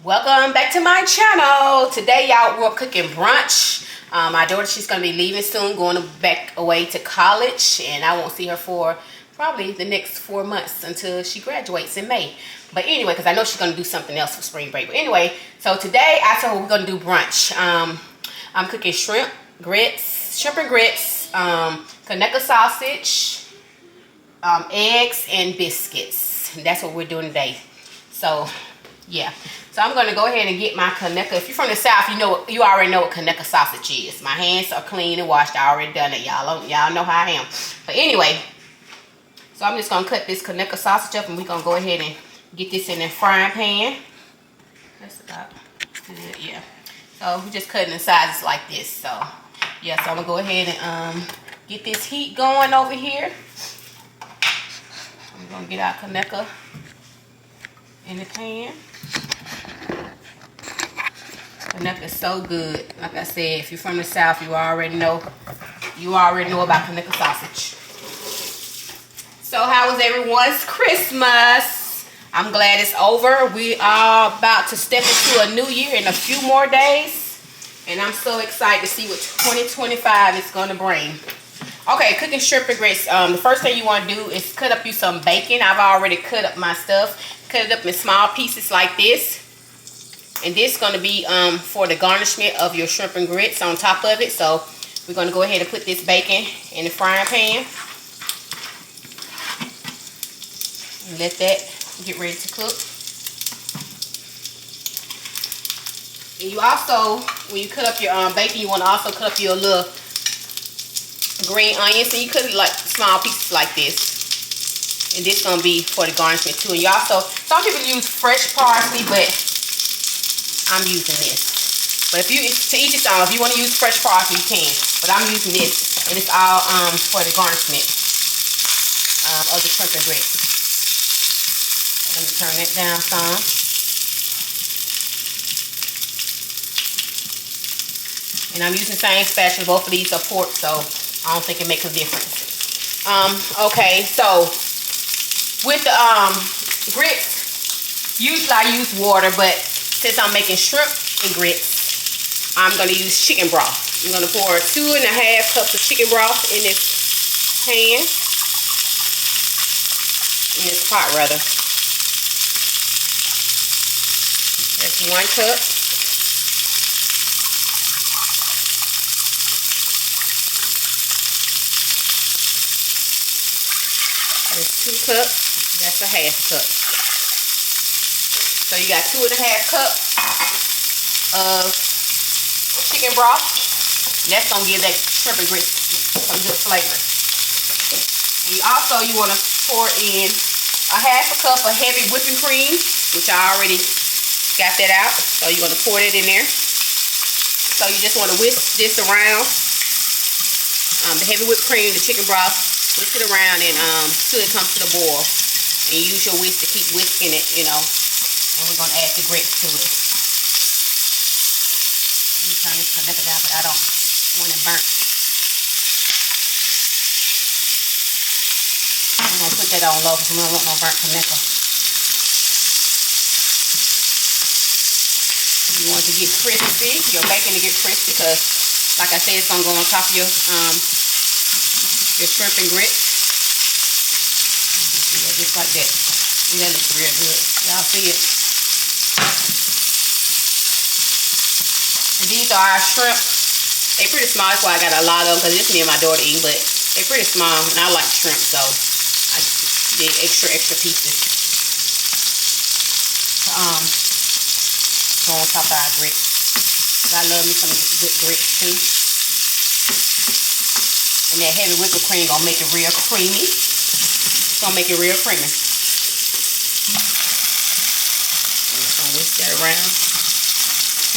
Welcome back to my channel. Today, y'all, we're cooking brunch. My daughter, she's gonna be leaving soon, going back away to college, and I won't see her for probably the next 4 months until she graduates in May. But anyway, because I know she's gonna do something else for spring break. But anyway, so today I told her we're gonna do brunch. I'm cooking shrimp and grits, Conecuh sausage, eggs, and biscuits. And that's what we're doing today. So yeah. So I'm gonna go ahead and get my Conecuh. If you're from the South, you already know what Conecuh sausage is. My hands are clean and washed. I already done it. Y'all know how I am. But anyway, so I'm just gonna cut this Conecuh sausage up, and we're gonna go ahead and get this in the frying pan. That's about good, yeah. So we're just cutting in sizes like this. So yeah, so I'm gonna go ahead and get this heat going over here. We're gonna get our Conecuh in the pan. Conecuh is so good. Like I said, if you're from the South, you already know about Conecuh sausage. So how was everyone's Christmas? I'm glad it's over. We are about to step into a new year in a few more days, and I'm so excited to see what 2025 is going to bring. Okay, cooking shrimp and grits. The first thing you want to do is cut up you some bacon. I've already cut up my stuff. Cut it up in small pieces like this. And this is going to be for the garnishment of your shrimp and grits on top of it. So we're going to go ahead and put this bacon in the frying pan. And let that get ready to cook. And you also, when you cut up your bacon, you want to also cut up your little green onions. And you cut it like small pieces like this. And this is going to be for the garnishment too. And you also, some people use fresh parsley, but I'm using this. But if you, to each its own. If you want to use fresh parsley, you can. But I'm using this, and it's all for the garnishment of the shrimp and grits. So let me turn that down some. And I'm using the same spatula. Both of these are pork, so I don't think it makes a difference. Okay, so with the grits, usually I use water, but since I'm making shrimp and grits, I'm going to use chicken broth. I'm going to pour 2.5 cups of chicken broth in this pan. In this pot, rather. That's 1 cup. That's 2 cups. That's 1/2 cup. So you got 2.5 cups of chicken broth. That's gonna give that shrimp and grits some good flavor. And you want to pour in 1/2 cup of heavy whipping cream, which I already got that out. So you're gonna pour that in there. So you just want to whisk this around. The heavy whipped cream, the chicken broth, whisk it around and till it comes to the boil. And use your whisk to keep whisking it, you know. And we're going to add the grits to it. Let me turn this Conecuh down, but I don't want it burnt. I'm going to put that on low because we don't want no burnt Conecuh. You want it to get crispy, your bacon to get crispy, because, like I said, it's going to go on top of your shrimp and grits. Just like that. And that looks real good. Y'all see it? And these are our shrimp. They're pretty small. That's why I got a lot of them, because it's me and my daughter eating, but they're pretty small, and I like shrimp, so I did extra pieces. Go on top of our grits. I love me some good grits too. And that heavy whipping cream gonna make it real creamy. It's gonna make it real creamy. I'm just gonna whisk that around.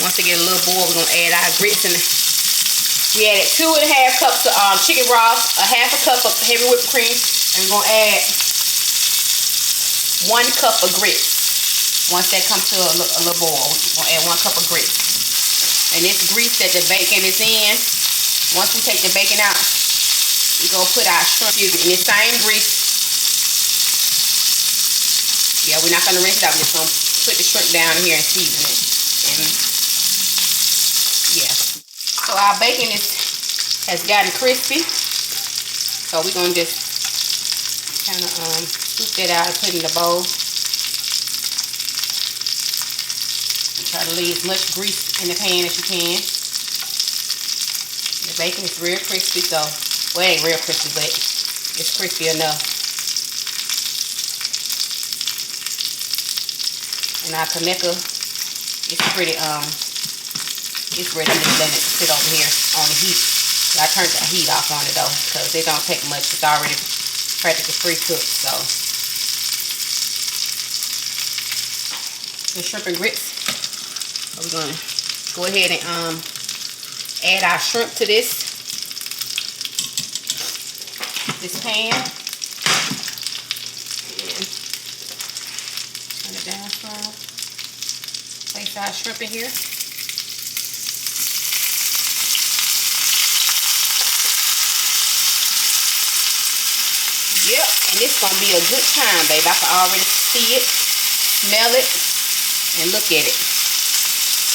Once they get a little boil, we're gonna add our grits in. We added 2.5 cups of chicken broth, 1/2 cup of heavy whipped cream, and we're gonna add 1 cup of grits. Once that comes to a little boil, we're gonna add 1 cup of grits. And this grease that the bacon is in, once we take the bacon out, we're gonna put our shrimp in this same grease. Yeah, we're not gonna rinse it out. We're just gonna put the shrimp down here and season it. And yeah. So our bacon has gotten crispy. So we're gonna just kind of scoop that out and put it in the bowl. Try to leave as much grease in the pan as you can. The bacon is real crispy, so, well, it ain't real crispy, but it's crispy enough. And our Kaneka is pretty, it's ready to let it sit over here on the heat. So I turned the heat off on it though, because it don't take much. It's already practically pre-cooked, so. The shrimp and grits. So we're gonna go ahead and add our shrimp to this pan. And turn it down some. Place our shrimp in here. Yep, and it's gonna be a good time, baby. I can already see it, smell it, and look at it.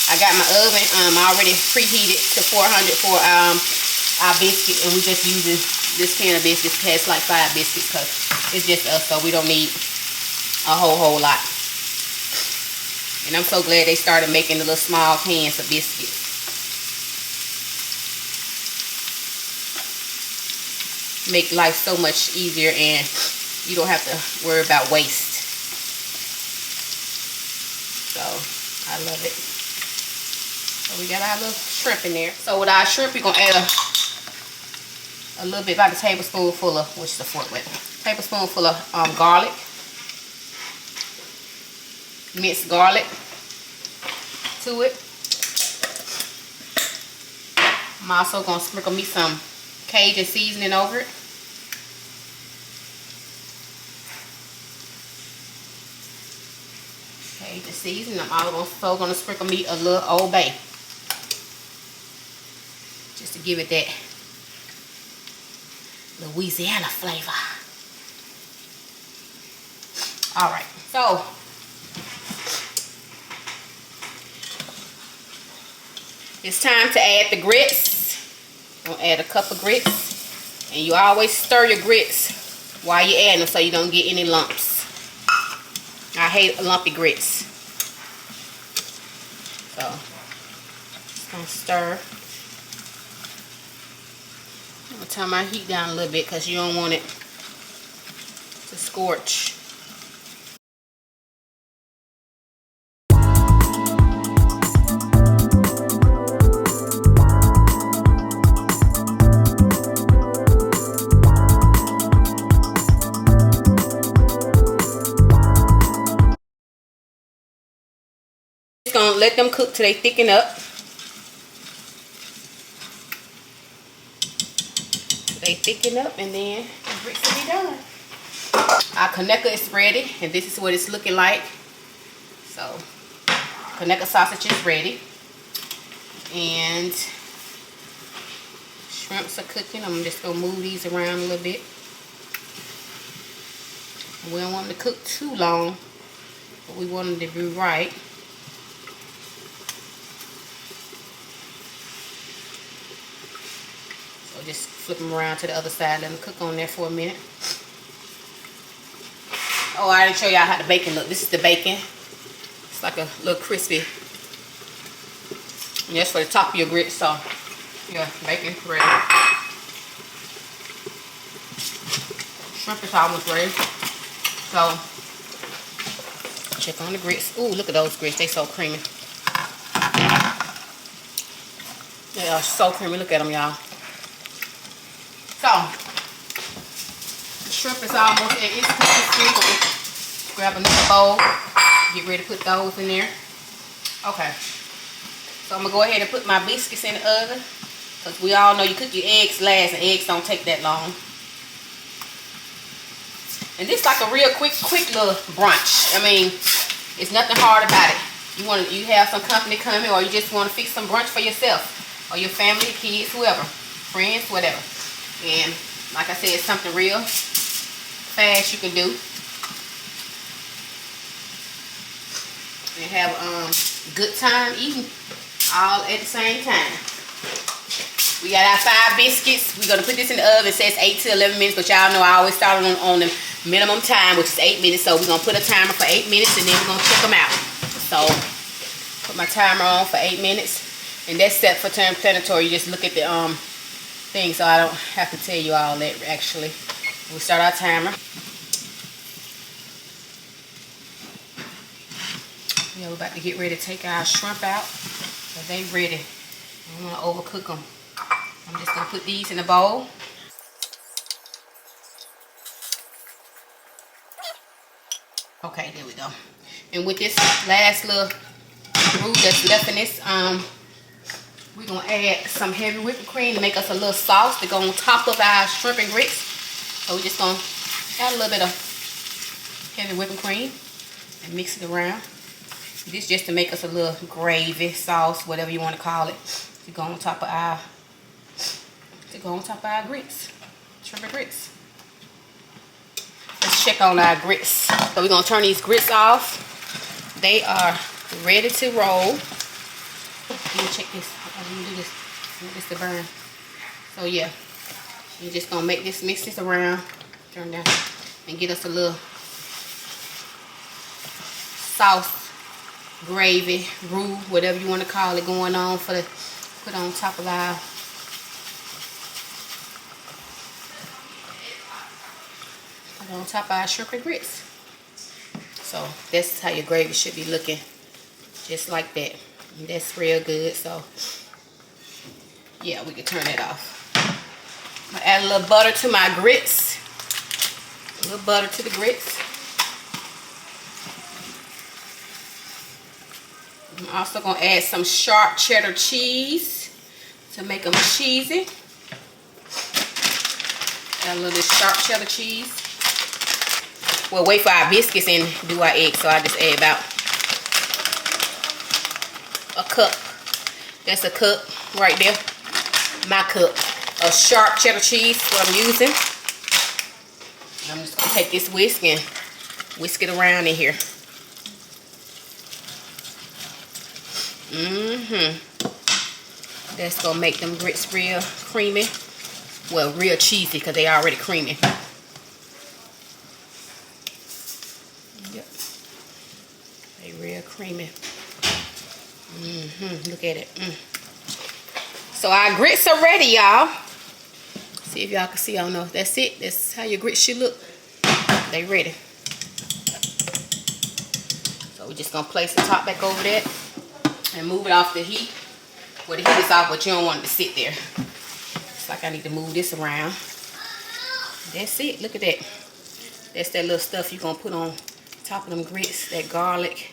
I got my oven already preheated to 400 for our biscuit, and we just using this can of biscuits. It has like 5 biscuits because it's just us, so we don't need a whole lot. And I'm so glad they started making the little small cans of biscuits. Make life so much easier, and you don't have to worry about waste. So I love it. So we got our little shrimp in there. So with our shrimp, we're gonna add a little bit, about a tablespoonful of, which is a fork with, tablespoonful of garlic, minced garlic to it. I'm also gonna sprinkle me some Cajun seasoning over it. Cajun seasoning. I'm also gonna sprinkle me a little Old Bay, just to give it that Louisiana flavor. All right, so it's time to add the grits. I'm gonna add a cup of grits, and you always stir your grits while you're adding them so you don't get any lumps. I hate lumpy grits. So just gonna stir. I'm gonna turn my heat down a little bit because you don't want it to scorch. Just gonna let them cook till they thicken up. They thicken up, and then the grits will be done. Our Kaneka is ready, and this is what it's looking like. So Kaneka sausage is ready, and shrimps are cooking. I'm just gonna move these around a little bit. We don't want them to cook too long, but we want them to be right. So just flip them around to the other side, let them cook on there for a minute. Oh, I didn't show y'all how the bacon look. This is the bacon. It's like a little crispy. And that's for the top of your grits. So yeah, bacon ready. Shrimp is almost ready. So check on the grits. Ooh, look at those grits. They so creamy. They are so creamy. Look at them, y'all. So the shrimp is almost at its consistency. Grab another bowl. Get ready to put those in there. Okay. So I'm gonna go ahead and put my biscuits in the oven, because we all know you cook your eggs last, and eggs don't take that long. And this is like a real quick little brunch. I mean, it's nothing hard about it. You have some company coming, or you just want to fix some brunch for yourself, or your family, kids, whoever, friends, whatever. And like I said, it's something real fast you can do. and have good time eating all at the same time. We got our 5 biscuits. We're gonna put this in the oven. It says 8 to 11 minutes, but y'all know I always start on the minimum time, which is 8 minutes. So we're gonna put a timer for 8 minutes, and then we're gonna check them out. So put my timer on for 8 minutes, and that's set for turn planetary. You just look at the thing, so I don't have to tell you all that. Actually, we start our timer. Yeah, we're about to get ready to take our shrimp out, so they ready. I don't want to overcook them. I'm just gonna put these in a bowl. Okay, there we go. And with this last little roux that's left in this, we're gonna add some heavy whipping cream to make us a little sauce to go on top of our shrimp and grits. So we're just gonna add a little bit of heavy whipping cream and mix it around. This just to make us a little gravy sauce, whatever you want to call it, to go on top of our grits, shrimp and grits. Let's check on our grits. So we're gonna turn these grits off. They are ready to roll. Let me check this. Let me do this. I want this to burn. So yeah, you're just gonna mix this around, turn down, and get us a little sauce, gravy, roux, whatever you want to call it, going on for the put on top of our shrimp and grits. So that's how your gravy should be looking, just like that. And that's real good. So yeah, we can turn it off. I'm gonna add a little butter to my grits. A little butter to the grits. I'm also gonna add some sharp cheddar cheese to make them cheesy. Add a little bit of sharp cheddar cheese. We'll wait for our biscuits and do our eggs, so I just add about a cup. That's a cup right there. My cup of sharp cheddar cheese, what I'm using. I'm just gonna take this whisk and whisk it around in here. That's gonna make them grits real creamy. Well, real cheesy because they already creamy. Yep. They real creamy. Look at it. So our grits are ready, y'all. See if y'all can see. I don't know if that's it. That's how your grits should look. They ready. So we're just gonna place the top back over that and move it off the heat. Well, the heat is off, but you don't want it to sit there. It's like I need to move this around. That's it. Look at that. That's that little stuff you're gonna put on top of them grits. That garlic.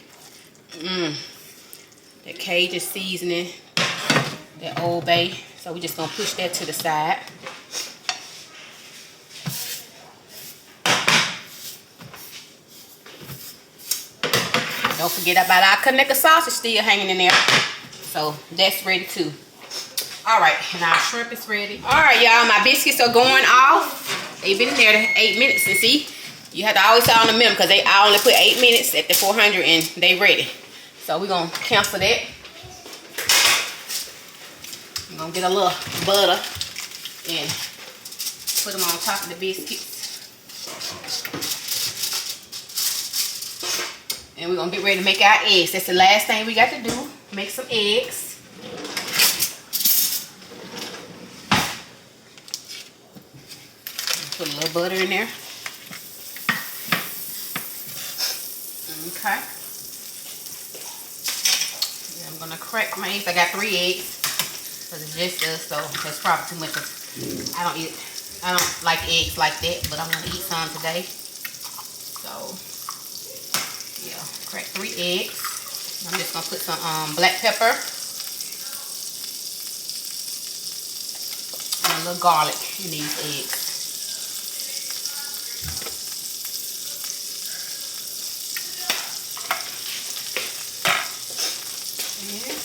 That Cajun seasoning. That Old Bay. So we're just gonna push that to the side. Don't forget about our Connecticut sausage still hanging in there. So that's ready too. Alright, and our shrimp is ready. Alright, y'all, my biscuits are going off. They've been in there 8 minutes. And see, you have to always start on the minimum because I only put 8 minutes at the 400 and they ready. So we're going to cancel that. I'm going to get a little butter and put them on top of the biscuits. And we're going to get ready to make our eggs. That's the last thing we got to do. Make some eggs. Put a little butter in there. Okay. Yeah, I'm going to crack my eggs. I got 3 eggs. Because it's just us, so that's probably too much. I don't like eggs like that, but I'm going to eat some today. So, yeah, crack 3 eggs. I'm just going to put some black pepper and a little garlic in these eggs. Yeah.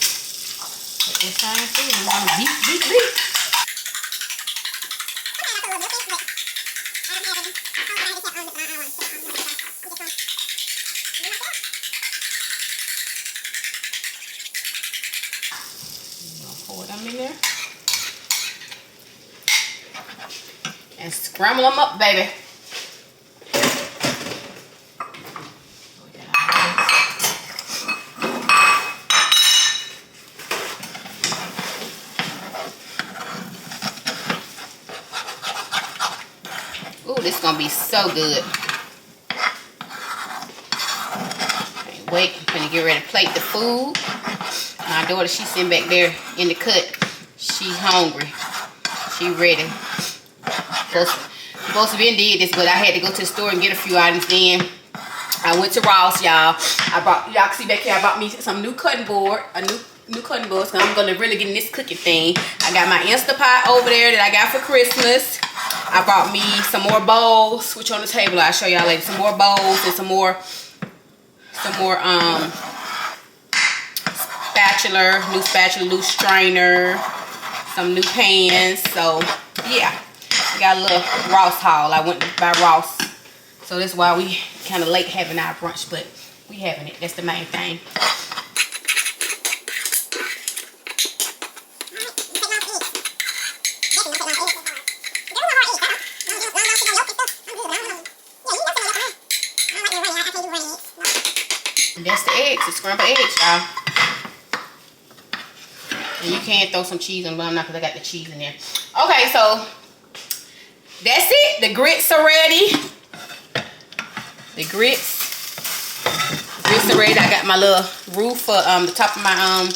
Put this thing through and I'm going to beat. them in there. And scramble them up, baby. Ooh, this is gonna be so good. Can't wait. I'm gonna get ready to plate the food. My daughter, she's sitting back there in the cut. She's hungry. She ready. Supposed to be did this, but I had to go to the store and get a few items. Then I went to Ross, y'all. Y'all can see back here, I bought me some new cutting board, new cutting boards, because I'm gonna really get in this cooking thing. I got my Instapot over there that I got for Christmas. I bought me some more bowls, which on the table I'll show y'all later. Some more bowls and some more new spatula, new strainer, some new pans. So yeah, I got a little Ross haul. I went to buy Ross, so that's why we kind of late having our brunch, but we having it. That's the main thing. And that's the eggs, the scrambled eggs, y'all. And you can throw some cheese on them, but I'm not, because I got the cheese in there. Okay, so that's it. The grits are ready. The grits are ready. I got my little roux for the top of my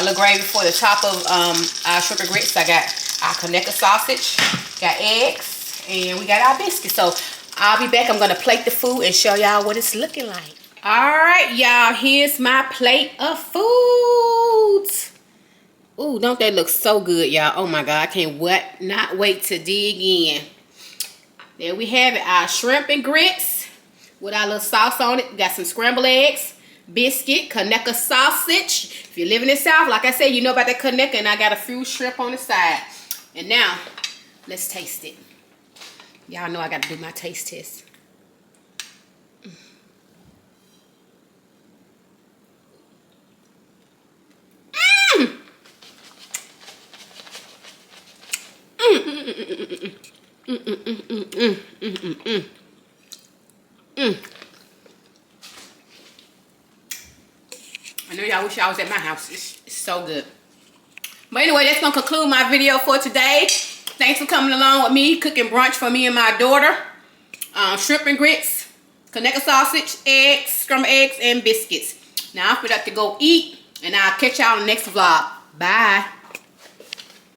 little gravy for the top of our shrimp and grits. I got our Conecuh sausage, got eggs, and we got our biscuits. So I'll be back. I'm gonna plate the food and show y'all what it's looking like. All right, y'all, here's my plate of foods. Ooh, don't they look so good, y'all? Oh my God, I can't not wait to dig in. There we have it, our shrimp and grits with our little sauce on it. We got some scrambled eggs, biscuit, Conecuh sausage. If you live in the South, like I said, you know about that Conecuh, and I got a few shrimp on the side. And now, let's taste it. Y'all know I got to do my taste test. I know y'all wish y'all was at my house. It's so good. But anyway, that's gonna conclude my video for today. Thanks for coming along with me, cooking brunch for me and my daughter. Shrimp and grits, Conecuh sausage, eggs, scrambled eggs, and biscuits. Now I'm about to go eat, and I'll catch y'all on the next vlog. Bye.